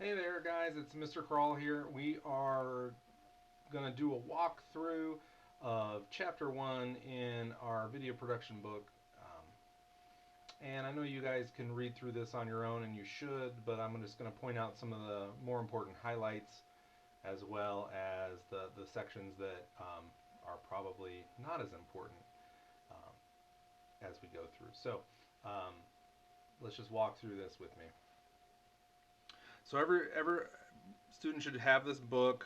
Hey there guys, it's Mr. Crawl here. We are going to do a walkthrough of Chapter 1 in our video production book. And I know you guys can read through this on your own, and you should, but I'm just going to point out some of the more important highlights as well as the sections that are probably not as important um, as we go through. So um, let's just walk through this with me. So every student should have this book.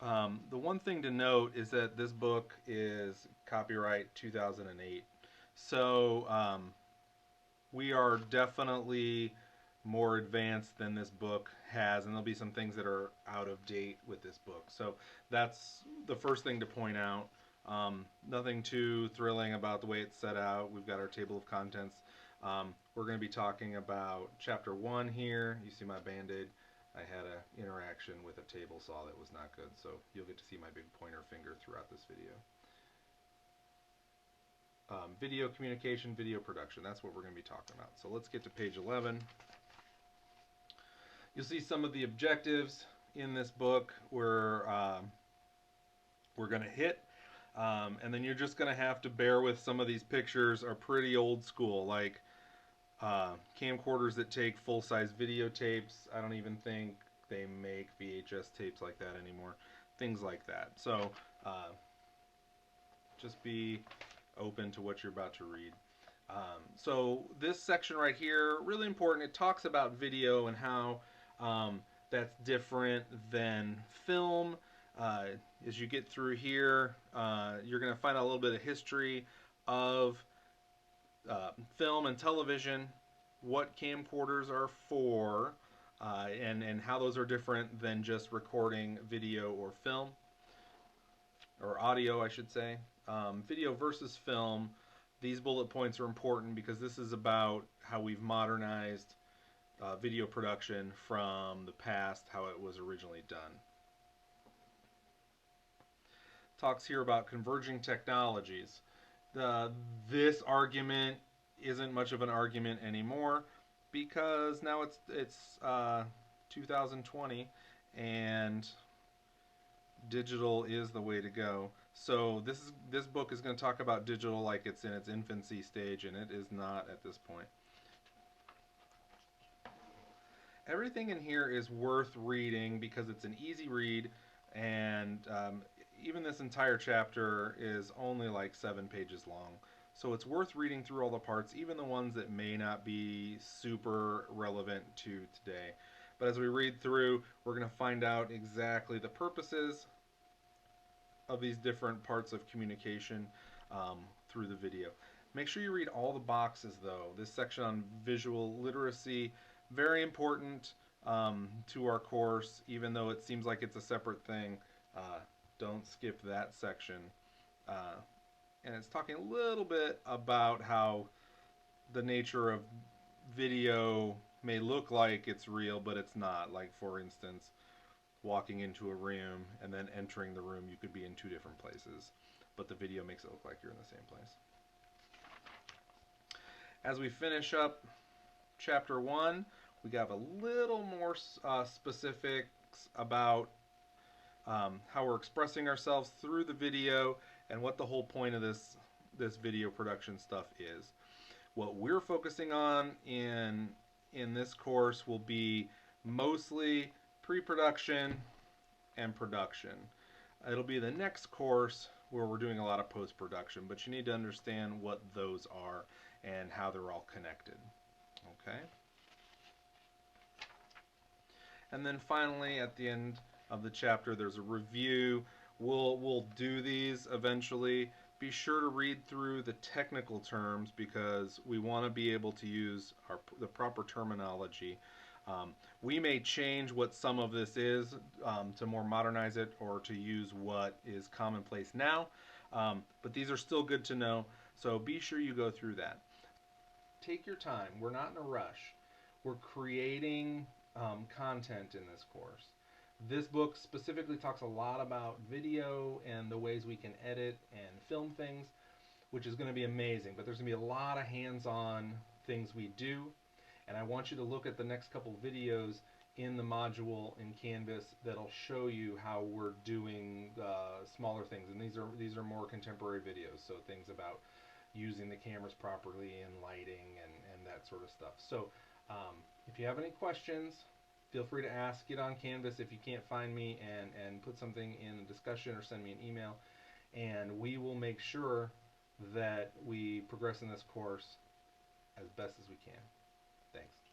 The one thing to note is that this book is copyright 2008. So we are definitely more advanced than this book has, and there'll be some things that are out of date with this book. So that's the first thing to point out. Nothing too thrilling about the way it's set out. We've got our table of contents. We're going to be talking about Chapter 1 here. You see my Band-Aid. I had an interaction with a table saw that was not good, so you'll get to see my big pointer finger throughout this video. Video communication, video production, that's what we're going to be talking about. So let's get to page 11. You'll see some of the objectives in this book we're going to hit, and then you're just going to have to bear with some of these pictures are pretty old school, like camcorders that take full-size videotapes. I don't even think they make VHS tapes like that anymore. Things like that. So just be open to what you're about to read. So this section right here, really important. It talks about video and how that's different than film. As you get through here, you're going to find out a little bit of history of film and television, what camcorders are for, and how those are different than just recording video or film, or audio, I should say. Video versus film. These bullet points are important because this is about how we've modernized video production from the past, how it was originally done. Talks here about converging technologies. This argument isn't much of an argument anymore because now it's 2020 and digital is the way to go. So this book is going to talk about digital like it's in its infancy stage, and it is not at this point. Everything in here is worth reading because it's an easy read, and even this entire chapter is only like 7 pages long. So it's worth reading through all the parts, even the ones that may not be super relevant to today. But as we read through, we're going to find out exactly the purposes of these different parts of communication through the video. Make sure you read all the boxes though. This section on visual literacy, very important to our course, even though it seems like it's a separate thing. Don't skip that section. And it's talking a little bit about how the nature of video may look like it's real, but it's not. Like, for instance, walking into a room and then entering the room, you could be in 2 different places, but the video makes it look like you're in the same place. As we finish up Chapter 1, we got a little more specifics about how we're expressing ourselves through the video and what the whole point of this video production stuff is. What we're focusing on in this course will be mostly pre-production and production. It'll be the next course where we're doing a lot of post-production, but you need to understand what those are and how they're all connected. Okay? And then finally, at the end of the chapter, there's a review. We'll do these eventually. Be sure to read through the technical terms because we want to be able to use the proper terminology. We may change what some of this is to more modernize it or to use what is commonplace now, but these are still good to know, so be sure you go through that. Take your time. We're not in a rush. We're creating content in this course. This book specifically talks a lot about video and the ways we can edit and film things, which is going to be amazing, but there's going to be a lot of hands-on things we do, And I want you to look at the next couple videos in the module in Canvas that'll show you how we're doing smaller things. And these are more contemporary videos, so things about using the cameras properly and lighting and that sort of stuff. So if you have any questions, feel free to ask it on Canvas if you can't find me, and put something in the discussion or send me an email, and we will make sure that we progress in this course as best as we can. Thanks.